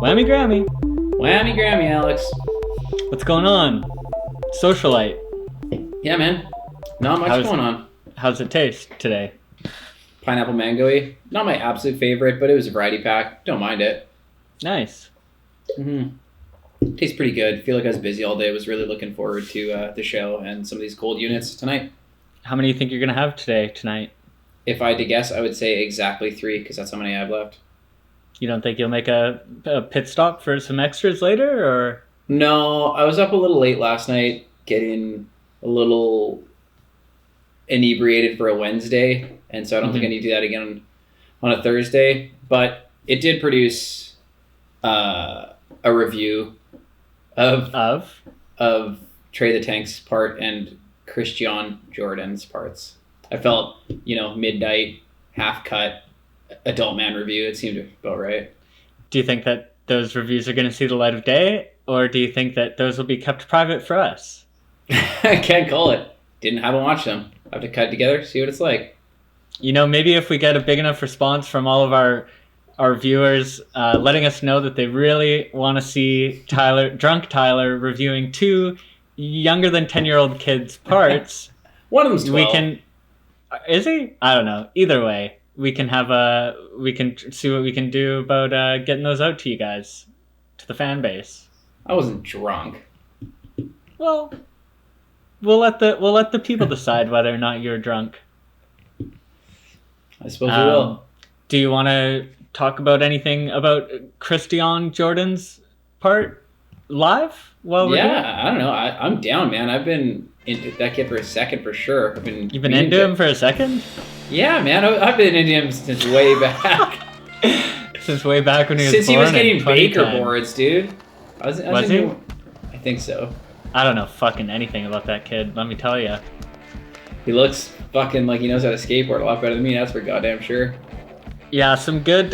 Whammy Grammy. Whammy Grammy, Alex. What's going on? Socialite. Yeah, man. Not much going on. How's it taste today? Pineapple mango-y. Not my absolute favorite, but it was a variety pack. Don't mind it. Nice. Tastes pretty good. Feel like I was busy all day. Was really looking forward to the show and some of these cold units tonight. How many do you think you're going to have tonight? If I had to guess, I would say exactly 3, because that's how many I have left. You don't think you'll make a pit stop for some extras later, or? No, I was up a little late last night, getting a little inebriated for a Wednesday, and so I don't think I need to do that again on a Thursday. But it did produce a review of Trey the Tank's part and Christian Jordan's parts. I felt, midnight, half cut, adult man review. It seemed about right. Do you think that those reviews are going to see the light of day, or do you think that those will be kept private for us? I can't call it. Didn't have to watch them. I have to cut it together, see what it's like. Maybe if we get a big enough response from all of our viewers letting us know that they really want to see drunk Tyler reviewing 2 younger than 10-year-old kids' parts. One of them's 12. Is he? I don't know. Either way, we can see what we can do about getting those out to you guys, to the fan base. I wasn't drunk. Well, we'll let the people decide whether or not you're drunk. I suppose we will. Do you want to talk about anything about Christian Jordan's part live while we're doing it? I don't know. I'm down, man. I've been into that kid for a second for sure. You've been into him for a second? Yeah, man. I've been into him since way back. Since way back when he was Since born he was getting Baker 2010. boards, dude. Was he? I think so. I don't know fucking anything about that kid, let me tell you. He looks fucking like he knows how to skateboard a lot better than me, that's for goddamn sure. Yeah, some good,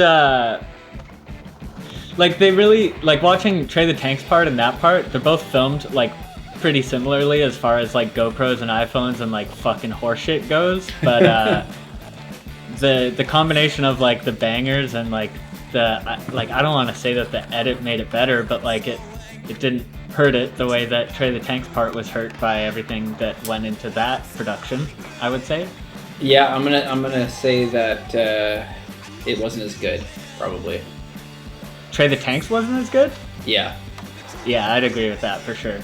they really, watching Trey the Tank's part and that part, they're both filmed, pretty similarly as far as, GoPros and iPhones and, fucking horseshit goes, but, the combination of, the bangers and, I don't want to say that the edit made it better, but, it didn't hurt it the way that Trey the Tank's part was hurt by everything that went into that production, I would say. Yeah, I'm gonna say that it wasn't as good, probably. Trey the Tank's wasn't as good? Yeah. Yeah, I'd agree with that for sure.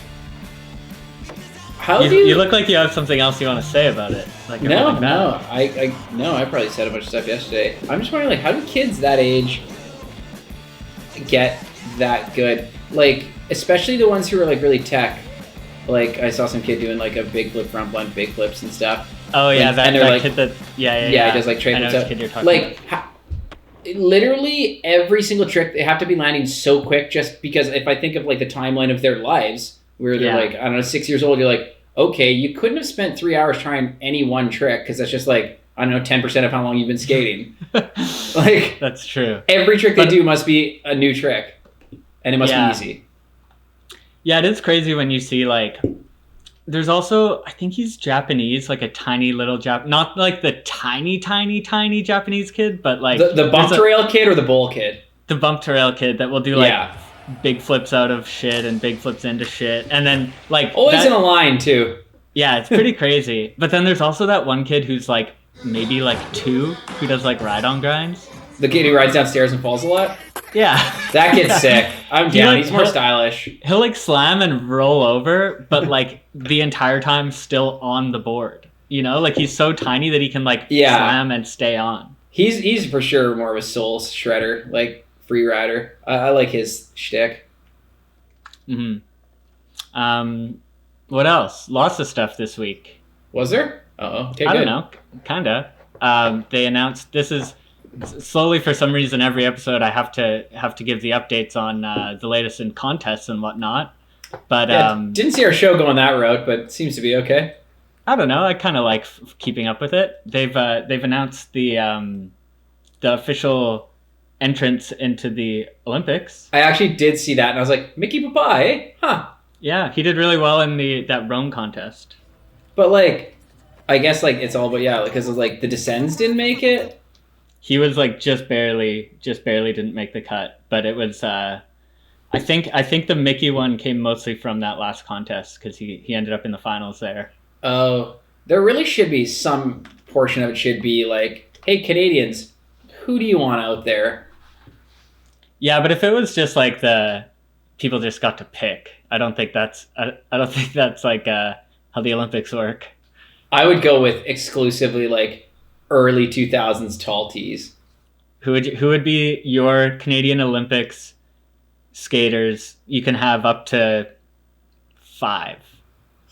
You look like you have something else you want to say about it. No, I probably said a bunch of stuff yesterday. I'm just wondering, how do kids that age get that good? Especially the ones who are really tech. I saw some kid doing a big flip front blunt, big flips and stuff. Oh yeah, that kid that yeah. He does Trey I know flips which kid you're talking about. Literally every single trick they have to be landing so quick, just because if I think of the timeline of their lives where they're I don't know, 6 years old, you're okay, you couldn't have spent 3 hours trying any one trick, because that's just I don't know, 10% of how long you've been skating. That's true. Every trick they do must be a new trick, and it must be easy. Yeah, it is crazy when you see there's also, I think he's Japanese, a tiny little not the tiny Japanese kid, but the bump to rail kid or the bowl kid. The bump to rail kid that will do big flips out of shit and big flips into shit, and then always in a line too. Yeah, it's pretty crazy. But then there's also that one kid who's maybe 2 who does ride on grinds. The kid who rides downstairs and falls a lot. Yeah. That kid's sick. I'm down. He's more stylish. He'll slam and roll over, but the entire time still on the board. He's so tiny that he can slam and stay on. He's for sure more of a soul shredder, free rider. I like his shtick. What else? Lots of stuff this week. Was there? Okay, I good. don't know. Kinda. They announced this is. Slowly, for some reason, every episode I have to give the updates on the latest in contests and whatnot. But didn't see our show going that route, but it seems to be okay. I don't know. I kind of like keeping up with it. They've announced the official entrance into the Olympics. I actually did see that, and I was like, Mickey Papa, eh? Huh. Yeah, he did really well in that Rome contest. But I guess it's all about because the Descends didn't make it. He was just barely didn't make the cut, but it was I think the Mickey one came mostly from that last contest because he ended up in the finals there. Oh, there really should be some portion of it should be like, hey, Canadians, who do you want out there? Yeah, but if it was just like the people just got to pick, I don't think that's like how the Olympics work. I would go with exclusively like early 2000s tall tees. Who would be your Canadian Olympics skaters? You can have up to 5.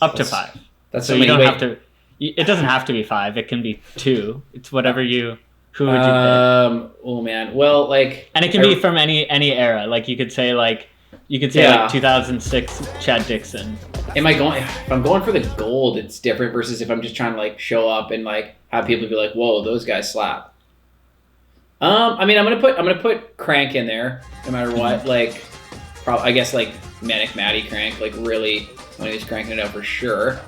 Up to 5. That's so you don't have to. It doesn't have to be 5. It can be 2. It's whatever you. Who would you pick? Oh man. Well, like, and it can be from any era. Like you could say like 2006 Chad Dixon. Am I going? If I'm going for the gold, it's different versus if I'm just trying to like show up and like have people be like, "Whoa, those guys slap." I mean, I'm gonna put Crank in there no matter what. Like, I guess like Manic Matty Crank, like really when he was cranking it out for sure.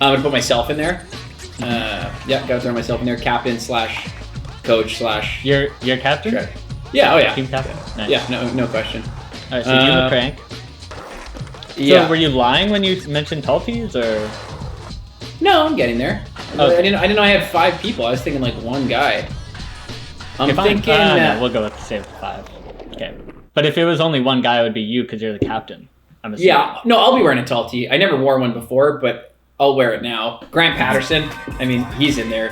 I'm gonna put myself in there. Yeah, gotta throw myself in there. Captain / coach / Your captain? Sure. Yeah. Oh yeah. Team captain. Nice. Yeah. No question. All right. So you were Crank. So were you lying when you mentioned Talties or? No, I'm getting there. Okay. I didn't know I had 5 people. I was thinking like one guy. I'm thinking. No, we'll go with the same 5. Okay. But if it was only one guy, it would be you because you're the captain. I'm assuming. Yeah. No, I'll be wearing a tall tee. I never wore one before, but I'll wear it now. Grant Patterson. I mean, he's in there.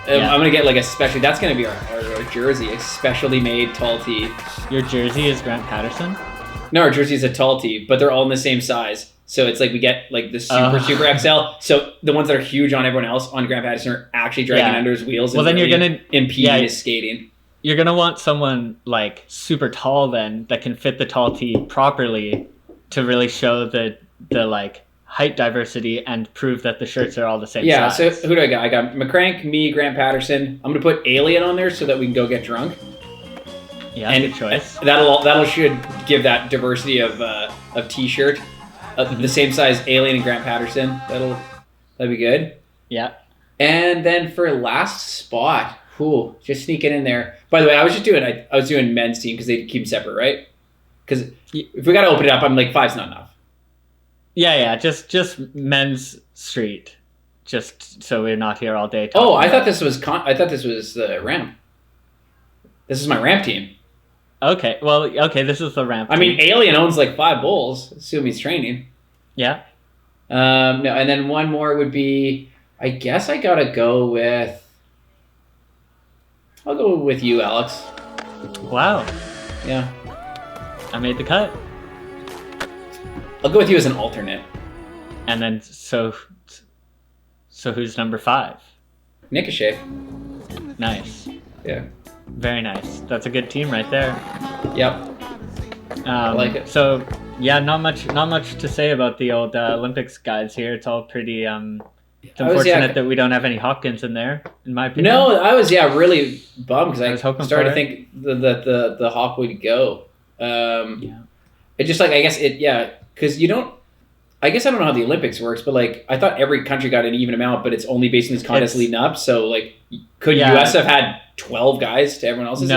Yeah. I'm gonna get like especially. That's gonna be our jersey, a specially made tall tee. Your jersey is Grant Patterson? No, our jersey is a tall tee, but they're all in the same size. So it's like we get like the super XL. So the ones that are huge on everyone else on Grant Patterson are actually dragging under his wheels. Well, and then you're gonna impede his skating. You're gonna want someone like super tall then that can fit the tall tee properly to really show the like height diversity and prove that the shirts are all the same size. So who do I got? I got McCrank, me, Grant Patterson. I'm gonna put Alien on there so that we can go get drunk. Yeah, good choice. That'll should give that diversity of t-shirt. The same size Alien and Grant Patterson. That'll be good. Yeah. And then for last spot, just sneak it in there. By the way, I was doing men's team because they keep them separate, right? Because if we gotta open it up, I'm like 5's not enough. Yeah, just men's street, just so we're not here all day. I thought this was the ramp. This is my ramp team. Okay, this is the ramp team. I mean, Alien owns like 5 bulls. Assume he's training. Yeah. No, and then one more would be. I guess I gotta go with. I'll go with you, Alex. Wow. Yeah. I made the cut. I'll go with you as an alternate. And then so who's number 5? Nikoshev. Nice. Yeah. Very nice. That's a good team right there. Yep. I like it. So yeah, not much to say about the old Olympics guys here. It's all pretty. It's unfortunate that we don't have any Hopkins in there, in my opinion. No, I was really bummed because I started to think that the Hop would go. It just like I guess because you don't. I guess I don't know how the Olympics works, but like I thought every country got an even amount, but it's only based on these contests leading up. So like, could US have had 12 guys to everyone else's?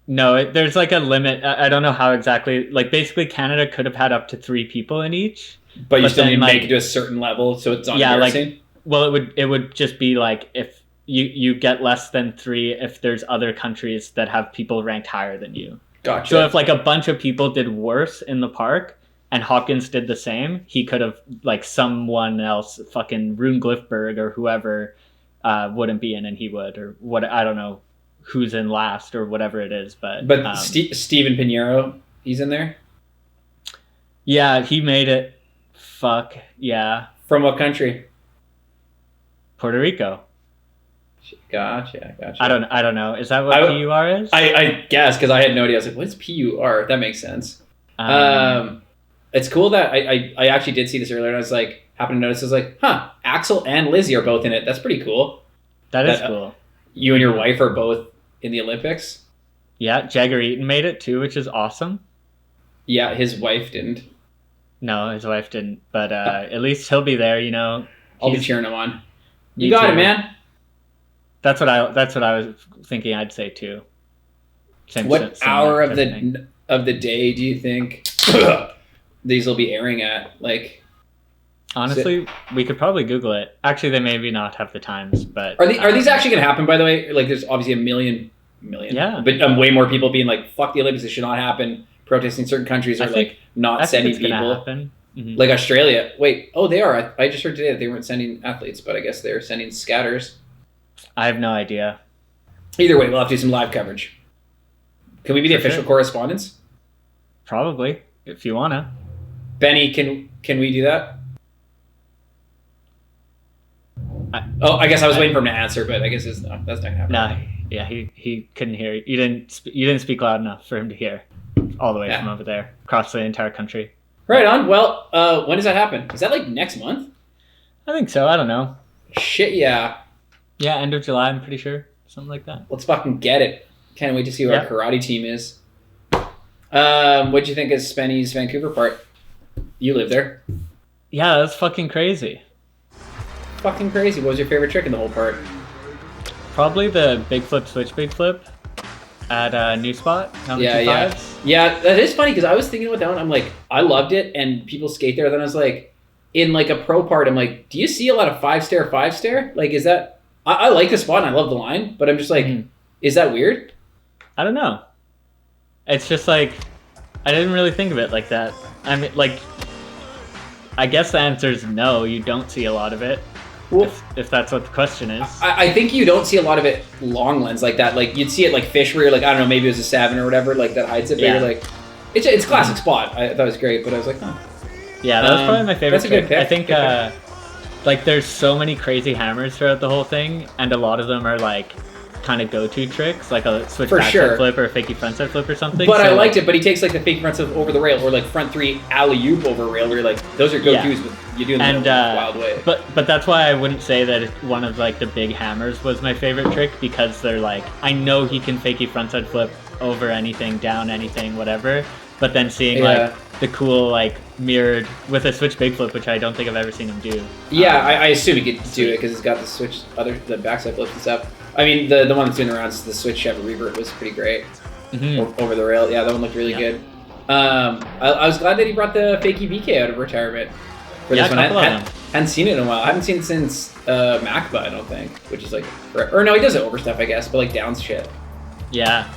No, there's like a limit. I don't know how exactly. Like basically, Canada could have had up to 3 people in each. But you still need to make it to a certain level, so it's not embarrassing. Well, it would just be like if you get less than 3 if there's other countries that have people ranked higher than you. Gotcha. So if like a bunch of people did worse in the park and Hopkins did the same, he could have like someone else, fucking Rune Glifberg or whoever, wouldn't be in and he would, or what, I don't know who's in last or whatever it is, but Steven Pinheiro, he's in there. Yeah, he made it. Fuck yeah. From what country? Puerto Rico. Gotcha. I don't know. Is that what PUR is? I guess because I had no idea. I was like, "What's PUR?" That makes sense. It's cool that I actually did see this earlier, and I was like, happened to notice. I was like, "Huh, Axel and Lizzie are both in it. That's pretty cool." That is cool. You and your wife are both in the Olympics. Yeah, Jagger Eaton made it too, which is awesome. Yeah, his wife didn't. No, his wife didn't, but at least he'll be there. You know, I'll be cheering him on. You got it, man. That's what I was thinking. I'd say too. What hour of the of the day do you think these will be airing at? Like, honestly, we could probably Google it. Actually, they maybe not have the times, but are these actually going to happen? By the way, like, there's obviously a million, yeah, but way more people being like, "Fuck the Olympics! It should not happen." Protesting certain countries or like not sending people. Mm-hmm. Like Australia. Wait, oh, they are. I just heard today that they weren't sending athletes, but I guess they're sending scatters. I have no idea. Either way, we'll have to do some live coverage. Can we be the official correspondents? Probably, if you wanna. Benny, can we do that? I guess I was waiting for him to answer, but I guess that's not gonna happen. Nah, yeah, he couldn't hear. You didn't speak loud enough for him to hear, all the way from over there, across the entire country. Right on. Well, when does that happen? Is that like next month? I think so. I don't know. Shit, yeah. Yeah, end of July, I'm pretty sure. Something like that. Let's fucking get it. Can't wait to see what our karate team is. What'd you think of Spenny's Vancouver part? You live there. Yeah, that's fucking crazy. Fucking crazy. What was your favorite trick in the whole part? Probably the big flip, switch big flip at New Spot. Yeah, that is funny because I was thinking about that one. I'm like, I loved it, and people skate there. Then I was like, in like a pro part, I'm like, do you see a lot of five stair? Like, is that? I like the spot and I love the line, but I'm just like, is that weird? I don't know. It's just like, I didn't really think of it like that. I mean, like, I guess the answer is no. You don't see a lot of it. Well, if that's what the question is. I think you don't see a lot of it long lens like that. Like, you'd see it like fish where you're like, I don't know, maybe it was a 7 or whatever, like that hides it, but you're like, it's a classic spot. I thought it was great, but I was like, oh. Yeah, that was probably my favorite. That's a good pick. I think, like, there's so many crazy hammers throughout the whole thing, and a lot of them are like kind of go-to tricks, like a switch backside flip or a fakey frontside flip or something. But I liked it. But he takes like the fake frontside over the rail or like front 3 alley-oop over rail. Where you're like, those are go-tos, but you do them in a wild way. But that's why I wouldn't say that one of like the big hammers was my favorite trick, because they're like, I know he can fakey frontside flip over anything, down anything, whatever. But then seeing like the cool like mirrored with a switch big flip, which I don't think I've ever seen him do. Yeah, I assume he could do it because it's got the backside flips and stuff. I mean, the one that's been around since the switch Chevy revert was pretty great over the rail. Yeah, that one looked really good. I was glad that he brought the fakey VK out of retirement for this one. I hadn't seen it in a while. I haven't seen it since MacBa, I don't think, which is like, or no, he does it over stuff, I guess, but like down shit. Yeah.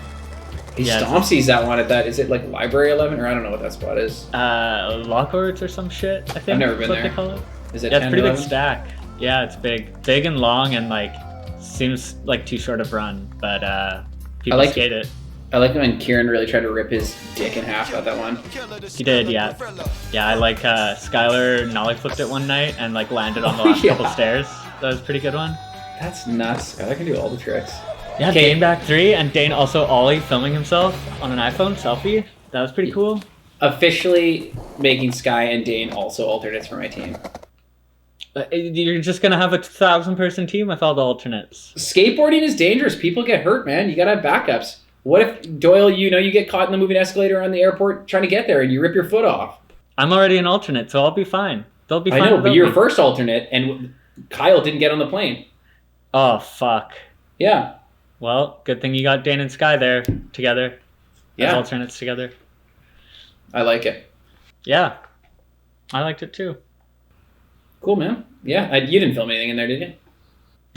He stompsies that one at that. Is it like Library 11 or I don't know what that spot is. Lockhorts or some shit, I think. I've never been there. What they call it. Is it? Yeah, it's a pretty big stack. Yeah, it's big and long, and like seems like too short of run, but people skate it. I like when Kieran really tried to rip his dick in half at that one. He did, yeah. Yeah, I like Skylar nollie flipped it one night and like landed on the last couple stairs. That was a pretty good one. That's nuts. Skylar can do all the tricks. Yeah, Dane back 3, and Dane also ollie filming himself on an iPhone selfie. That was pretty cool. Officially making Sky and Dane also alternates for my team. You're just going to have a 1,000-person team with all the alternates. Skateboarding is dangerous. People get hurt, man. You got to have backups. What if, Doyle, you get caught in the moving escalator on the airport trying to get there and you rip your foot off? I'm already an alternate, so I'll be fine. They'll be fine. I know, but you're first alternate, and Kyle didn't get on the plane. Oh, fuck. Yeah. Well, good thing you got Dane and Sky there together. As alternates together. I like it. Yeah. I liked it too. Cool, man. Yeah. You didn't film anything in there, did you?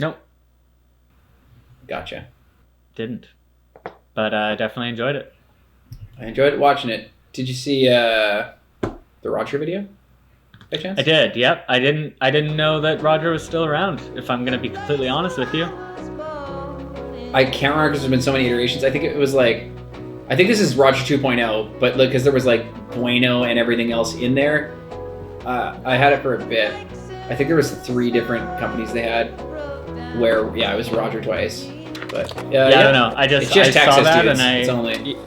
Nope. Gotcha. Didn't. But I definitely enjoyed it. I enjoyed watching it. Did you see the Roger video by chance? I did, yep. I didn't know that Roger was still around, if I'm going to be completely honest with you. I can't remember because there's been so many iterations. I think it was like, I think this is Roger 2.0, but look, because there was like Bueno and everything else in there. I had it for a bit. I think there was 3 different companies they had where, it was Roger twice. But I don't know. I Texas, saw that dude.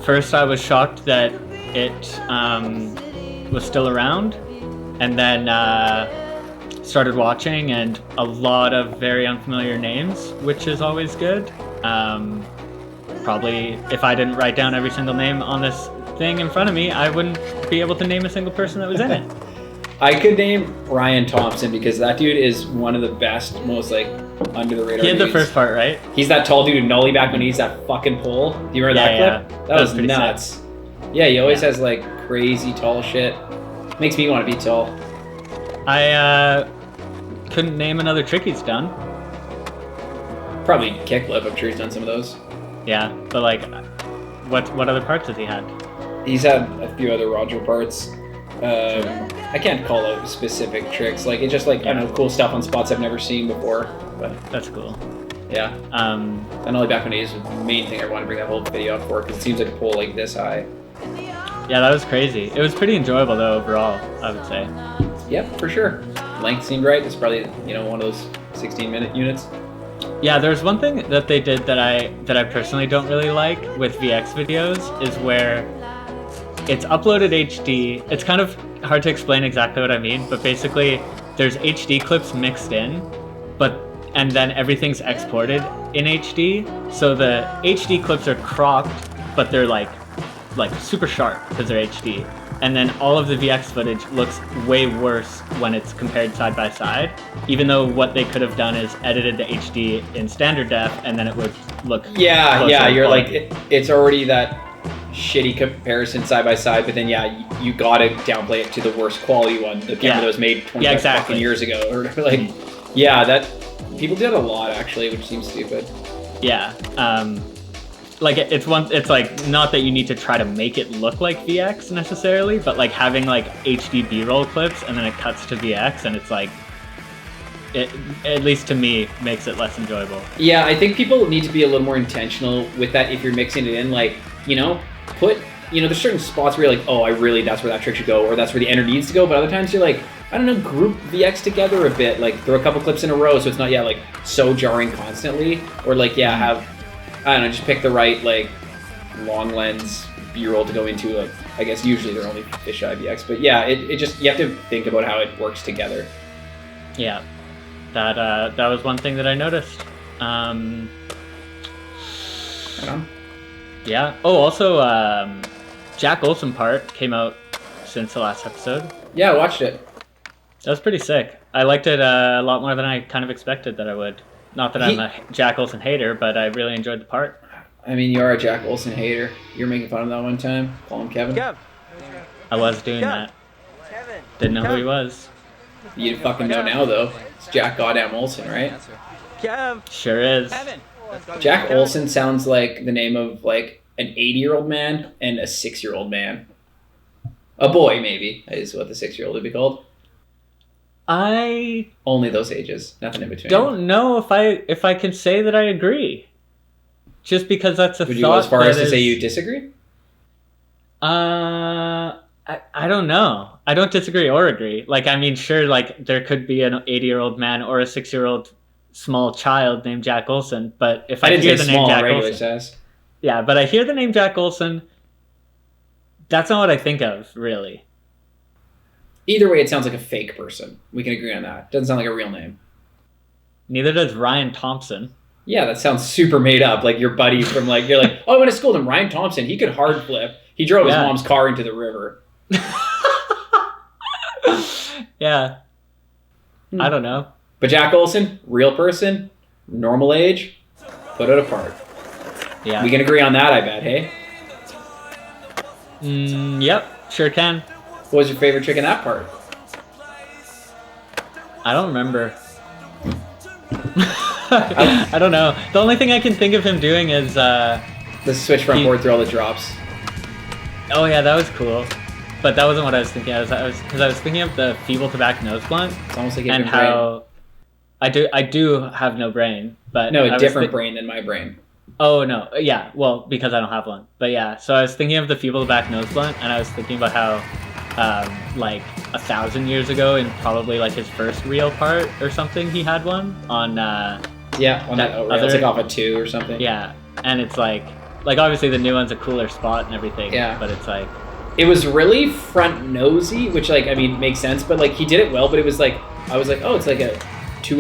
First I was shocked that it was still around, and then started watching, and a lot of very unfamiliar names, which is always good. Probably if I didn't write down every single name on this thing in front of me, I wouldn't be able to name a single person that was in it. I could name Ryan Thompson because that dude is one of the best, most like under the radar. He had the dudes. first part, right? He's that tall dude who nollie back when he's that fucking pole. Do you remember that clip? That was pretty nuts. sick. Yeah, he always has like crazy tall shit. Makes me want to be tall. I couldn't name another trick he's done. Probably kickflip. I'm sure he's done some of those. Yeah, but like, what other parts has he had? He's had a few other Roger parts. I can't call out specific tricks. Like it's just like I don't know, cool stuff on spots I've never seen before. But That's cool. yeah. And only back when he's the main thing I want to bring that whole video up for because it seems like a pole like this high. Yeah, that was crazy. It was pretty enjoyable though overall, I would say. Yep, for sure. Length seemed right. It's probably one of those 16-minute units. Yeah, there's one thing that they did that I personally don't really like with VX videos is where it's uploaded HD. It's kind of hard to explain exactly what I mean, but basically there's HD clips mixed in, and then everything's exported in HD. So the HD clips are cropped, but they're like super sharp because they're HD. And then all of the VX footage looks way worse when it's compared side by side, even though what they could have done is edited the HD in standard def, and then it would look Yeah, you're quality. like, it's already that shitty comparison side by side, but then you gotta downplay it to the worst quality one, the camera that was made 20 fucking years ago. Or like, that people did a lot actually, which seems stupid. Yeah. Like it's like not that you need to try to make it look like VX necessarily, but like having like HD B-roll clips and then it cuts to VX and it's like it, at least to me, makes it less enjoyable. Yeah, I think people need to be a little more intentional with that if you're mixing it in. Like, put, there's certain spots where you're like, oh, that's where that trick should go, or that's where the enter needs to go. But other times you're like, I don't know, group VX together a bit. Like, throw a couple clips in a row so it's not, like, so jarring constantly. Or, like, have, I don't know, just pick the right, like, long lens B-roll to go into. I guess usually they're only fisheye VX. But yeah, it just, you have to think about how it works together. Yeah. That was one thing that I noticed. Yeah. Oh, also, Jack Olson part came out since the last episode. Yeah, I watched it. That was pretty sick. I liked it a lot more than I kind of expected that I would. Not that I'm a Jack Olson hater, but I really enjoyed the part. I mean, you are a Jack Olson hater. You were making fun of that one time. Call him Kevin. I was doing that. Didn't know who he was. You fucking know now, though. It's Jack goddamn Olson, right? Sure is. Jack Olson sounds like the name of, like, an 80-year-old man and a 6-year-old man. A boy, maybe, is what the 6-year-old would be called. I only those ages, nothing in between. Don't know if I can say that I agree. Just because that's a thought. Would you go as far as to say you disagree? I don't know. I don't disagree or agree. Like, I mean, sure, like, there could be an 80-year-old man or a 6-year-old small child named Jack Olson, but if I hear the name Jack Olson... Yeah, but I hear the name Jack Olson, that's not what I think of, really. Either way, it sounds like a fake person. We can agree on that. Doesn't sound like a real name. Neither does Ryan Thompson. Yeah, that sounds super made up. Like your buddy from like, you're like, oh, I went to school with him, Ryan Thompson. He could hard flip. He drove his mom's car into the river. Yeah. I don't know. But Jack Olson, real person, normal age, put it apart. Yeah. We can agree on that, I bet, hey? Yep, sure can. What was your favorite trick in that part? I don't remember. I don't know. The only thing I can think of him doing is... the switch front board through all the drops. Oh yeah, that was cool. But that wasn't what I was thinking. I was thinking of the feeble tobacco nose blunt. It's almost like and how brain. I do have no brain, but no, a different brain than my brain. Oh no, yeah, well, because I don't have one. But yeah, so I was thinking of the feeble tobacco nose blunt, and I was thinking about how like 1,000 years ago in probably like his first real part or something, he had one on on that other, it's like off a 2 or something. Yeah, and it's like obviously the new one's a cooler spot and everything. Yeah, but it's like it was really front nosy, which like I mean makes sense, but like he did it well. But it was like I was like, oh, it's like a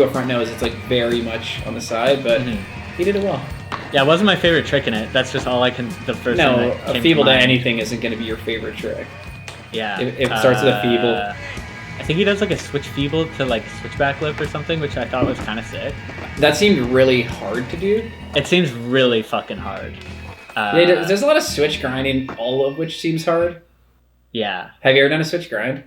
front nose. It's like very much on the side, but he did it well. Yeah, it wasn't my favorite trick in it. That's just all I can. The first thing that came a feeble to anything isn't going to be your favorite trick. Yeah, if it starts with a feeble. I think he does like a switch feeble to like switchback lip or something, which I thought was kind of sick. That seemed really hard to do. It seems really fucking hard. There's a lot of switch grinding, all of which seems hard. Yeah. Have you ever done a switch grind?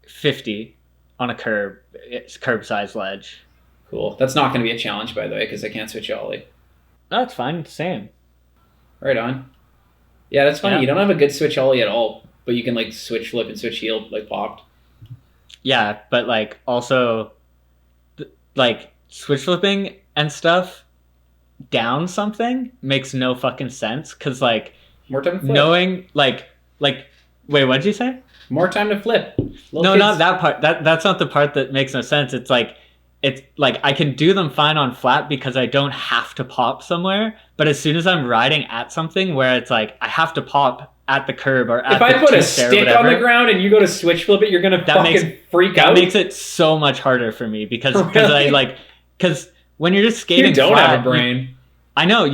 50 on a curb. It's curb-sized ledge. Cool. That's not going to be a challenge, by the way, because I can't switch ollie. No, it's fine. Same. Right on. Yeah, that's funny. Yeah. You don't have a good switch ollie at all, but you can like switch flip and switch heel like popped. Yeah, but like also like switch flipping and stuff down something makes no fucking sense because like More time to flip. knowing like wait, what did you say? More time to flip. No, not that part. That's not the part that makes no sense. It's like I can do them fine on flat because I don't have to pop somewhere. But as soon as I'm riding at something where it's like I have to pop at the curb or at if I the put a two-stair or stick on the whatever, ground and you go to switch flip it, you're gonna fucking freak out. That makes it so much harder for me because because when you're just skating, You don't flat, have a brain. I know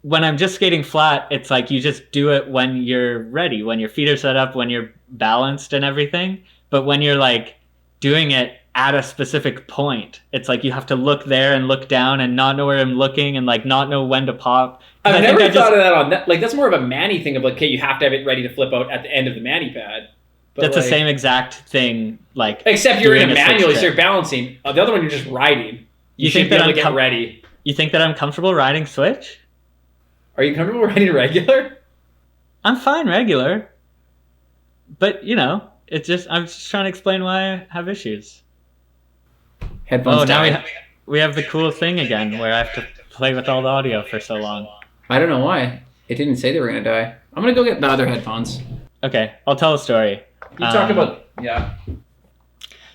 when I'm just skating flat, it's like you just do it when you're ready, when your feet are set up, when you're balanced and everything. But when you're like doing it at a specific point, it's like you have to look there and look down and not know where I'm looking and like not know when to pop. I've never thought of that on that. Like that's more of a Manny thing of like, okay, you have to have it ready to flip out at the end of the Manny pad. But that's like, the same exact thing. Like except you're in a manual, switch so you're balancing. The other one, you're just riding. You think should be that able to I'm get ready. You think that I'm comfortable riding switch? Are you comfortable riding regular? I'm fine regular. But, you know, I'm just trying to explain why I have issues. Headphones. Now we have the cool thing again where I have to play with all the audio for so long. I don't know why. It didn't say they were going to die. I'm going to go get the other headphones. Okay, I'll tell a story. You talk about... Yeah.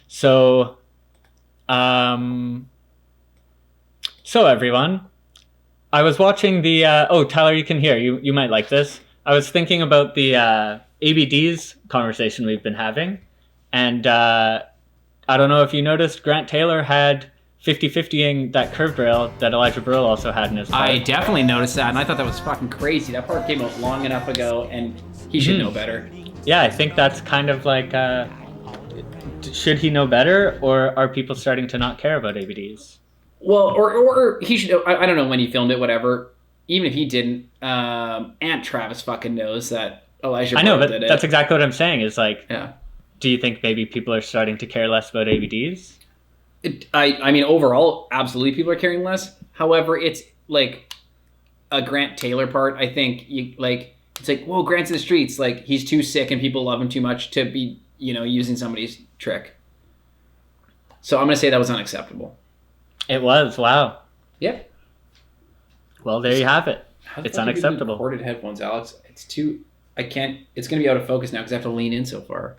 So everyone, I was watching the... Tyler, you can hear. You might like this. I was thinking about the ABDs conversation we've been having. And I don't know if you noticed, Grant Taylor had 50-50ing that curved rail that Elijah Burrell also had in his part. I definitely noticed that, and I thought that was fucking crazy. That part came out long enough ago, and he should know better. Yeah, I think that's kind of like... should he know better, or are people starting to not care about ABDs? Well, or he should. I don't know when he filmed it. Whatever. Even if he didn't, Aunt Travis fucking knows that Elijah. I know, Burrell but did it. that's exactly what I'm saying. Is like, yeah. Do you think maybe people are starting to care less about ABDs? I mean, overall, absolutely, people are caring less. However, it's like a Grant Taylor part. I think it's like, whoa, Grant's in the streets. Like he's too sick, and people love him too much to be, using somebody's trick. So I'm gonna say that was unacceptable. It was. Wow. Yeah. Well, there you have it. It's unacceptable. Recorded headphones, Alex. It's too. I can't. It's gonna be out of focus now because I have to lean in so far.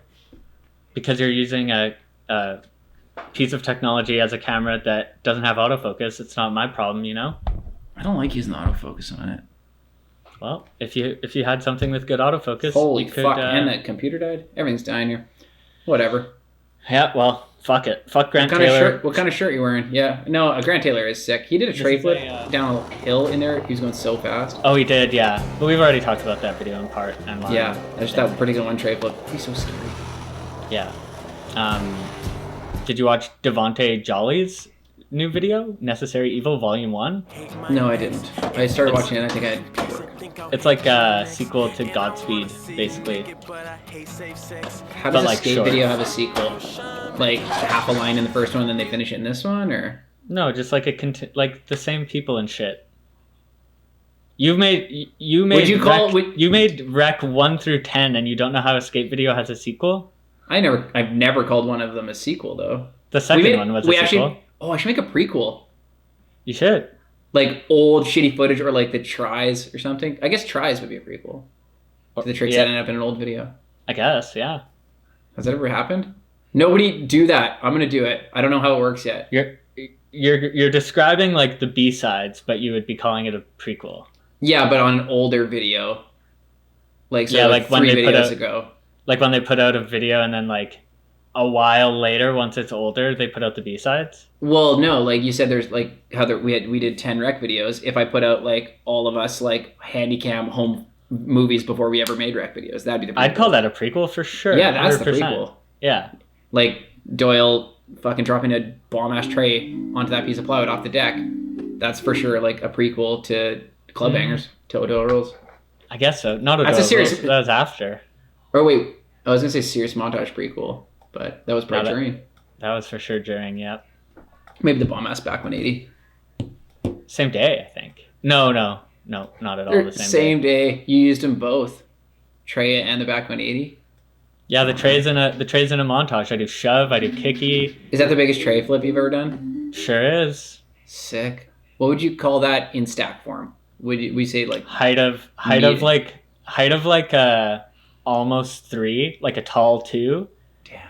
Because you're using a piece of technology as a camera that doesn't have autofocus. It's not my problem, I don't like using the autofocus on it. Well, if you had something with good autofocus, holy you could, fuck! And that computer died. Everything's dying here. Whatever. Yeah. Well. Fuck it. Fuck Grant Taylor. What kind of shirt you wearing? Yeah. No, Grant Taylor is sick. He did a tray flip down a hill in there. He was going so fast. Oh, he did, yeah. But we've already talked about that video in part. And yeah, I just thought pretty good one tray flip. He's so scary. Yeah. Did you watch Devontae Jolly's new video, Necessary Evil Volume 1? No, I didn't. I started watching it and I think I had work. It's like a sequel to Godspeed, basically. How does a skate video have a sequel? Like half a line in the first one, then they finish it in this one, or no? Just like like the same people and shit. You made. You made Rec 1 through 10, and you don't know how a skate video has a sequel? I've never called one of them a sequel though. The second one was a sequel. I should make a prequel. You should. Like old shitty footage, or like the tries or something. I guess tries would be a prequel. To the tricks that ended up in an old video. I guess, yeah. Has that ever happened? Nobody do that. I'm gonna do it. I don't know how it works yet. You're describing like the B-sides, but you would be calling it a prequel. Yeah, but on an older video. Like like 3 videos ago. Like when they put out a video and then like a while later, once it's older, they put out the B-sides? Well, no, like you said, there's like how we did 10 rec videos. If I put out like all of us like handycam home movies before we ever made rec videos. That'd be the prequel. I'd call that a prequel for sure. Yeah, that's 100%. the prequel. Yeah. Like Doyle fucking dropping a bomb-ass tray onto that piece of plywood off the deck. That's for sure like a prequel to Club Bangers, to O'Doyle Rules. I guess so. Not That's a serious... That was after. Or wait, I was going to say Serious Montage prequel, but that was probably during. That was for sure during, yeah. Maybe the bomb-ass back 180. Same day, I think. No, not at all the same day. You used them both, Trey and the back 180. Yeah, the tray's in a montage. I do shove, I do kicky. Is that the biggest tray flip you've ever done? Sure is. Sick. What would you call that in stack form? Would we say like height of almost 3, like a tall 2. Damn.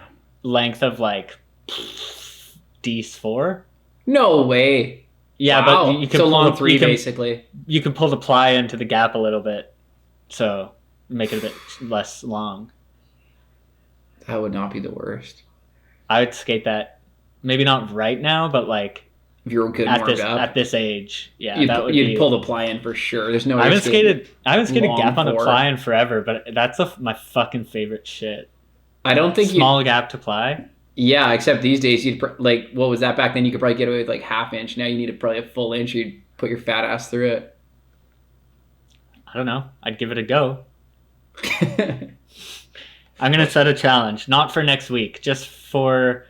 Length of like D4. No way. Yeah, wow. but you can so pull long 3 basically. You can pull the ply into the gap a little bit, so make it a bit less long. That would not be the worst. I would skate that, maybe not right now, but like if you were good at this age, yeah, you'd pull the ply in for sure. There's no way I haven't skated gap on the 4. ply in forever, but that's my fucking favorite shit. I don't think small gap to ply. Yeah, except these days you'd like what was that back then? You could probably get away with like half inch. Now you need probably a full inch. You'd put your fat ass through it. I don't know. I'd give it a go. I'm gonna set a challenge, not for next week, just for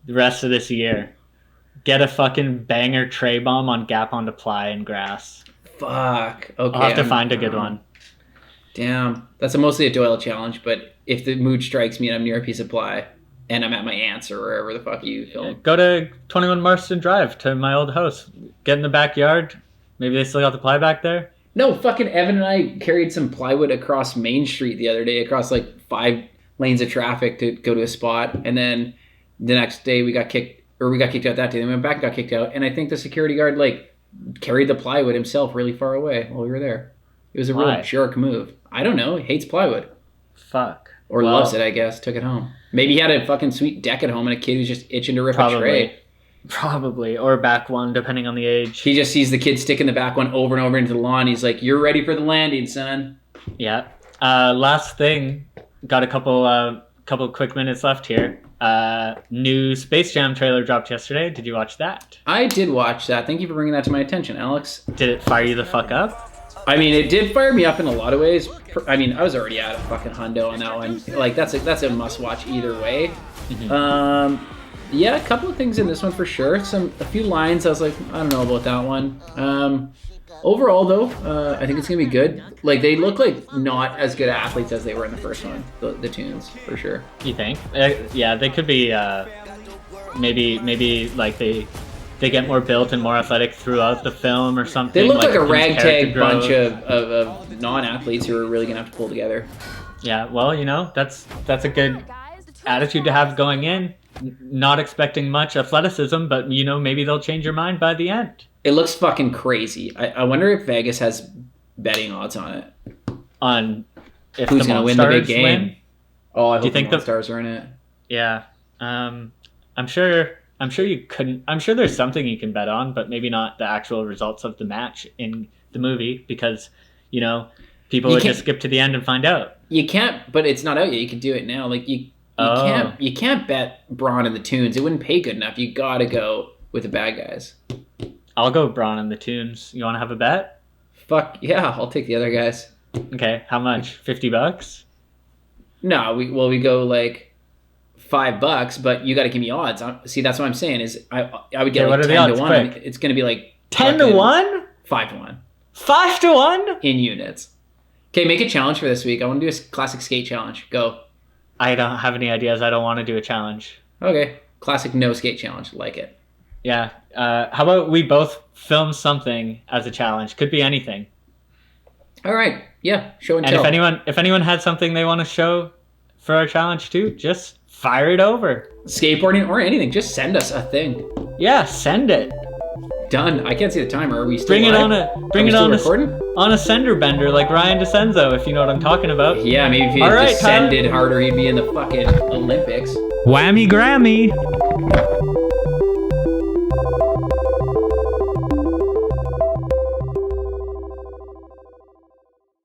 the rest of this year. Get a fucking banger tray bomb on gap onto ply and grass. Fuck. Okay. I'll have to find a good one. Damn. That's mostly a Doyle challenge, but if the mood strikes me and I'm near a piece of ply and I'm at my aunt's or wherever the fuck you film. Yeah, go to 21 Marston Drive to my old house. Get in the backyard. Maybe they still got the ply back there. No, fucking Evan and I carried some plywood across Main Street the other day, across like 5 lanes of traffic to go to a spot. And then the next day we got kicked out that day. Then we went back and got kicked out. And I think the security guard like carried the plywood himself really far away while we were there. It was a real jerk move. I don't know. He hates plywood. Fuck. Or loves it, I guess. Took it home. Maybe he had a fucking sweet deck at home and a kid who's just itching to rip a tray. Probably. Or back one, depending on the age. He just sees the kid sticking the back one over and over into the lawn. He's like, you're ready for the landing, son. Yeah. Last thing. Got a couple quick minutes left here. New Space Jam trailer dropped yesterday. Did you watch that? I did watch that. Thank you for bringing that to my attention, Alex. Did it fire you the fuck up? I mean, it did fire me up in a lot of ways. I mean, I was already at a fucking hundo on that one. Like, that's a must-watch either way. Mm-hmm. Yeah, a couple of things in this one for sure. A few lines I was like, I don't know about that one. Overall, though, I think it's going to be good. Like, they look like not as good athletes as they were in the first one, the tunes, for sure. You think? Yeah, they could be, maybe like they get more built and more athletic throughout the film or something. They look like a ragtag bunch of non-athletes who are really going to have to pull together. Yeah, well, that's a good attitude to have going in. Not expecting much athleticism, but, maybe they'll change your mind by the end. It looks fucking crazy. I wonder if Vegas has betting odds on it. On if who's going to win the big game. Win? Oh, I hope the Monstars are in it. Yeah. I'm sure you couldn't. I'm sure there's something you can bet on, but maybe not the actual results of the match in the movie because, people would just skip to the end and find out. You can't, but it's not out yet. You can do it now. Like you can't bet Braun and the Tunes. It wouldn't pay good enough. You got to go with the bad guys. I'll go Braun and the Tunes. You want to have a bet? Fuck yeah, I'll take the other guys. Okay, how much? $50? No, we go like $5, but you got to give me odds. See, that's what I'm saying. Is I would get like 10 to 1. Quick. It's going to be like 10 to 1, 5 to 1, 5 to 1 in units. Okay, make a challenge for this week. I want to do a classic skate challenge. Go. I don't have any ideas. I don't want to do a challenge. Okay, classic no skate challenge. Like it. Yeah. How about we both film something as a challenge? Could be anything. All right. Yeah. Show and tell. And if anyone had something they want to show for our challenge too, just fire it over. Skateboarding or anything. Just send us a thing. Yeah, send it. Done. I can't see the timer. Are we still bring live? On a sender bender like Ryan DeCenzo, if you know what I'm talking about. Yeah, maybe if he descended harder, he'd be in the fucking Olympics. Whammy Grammy.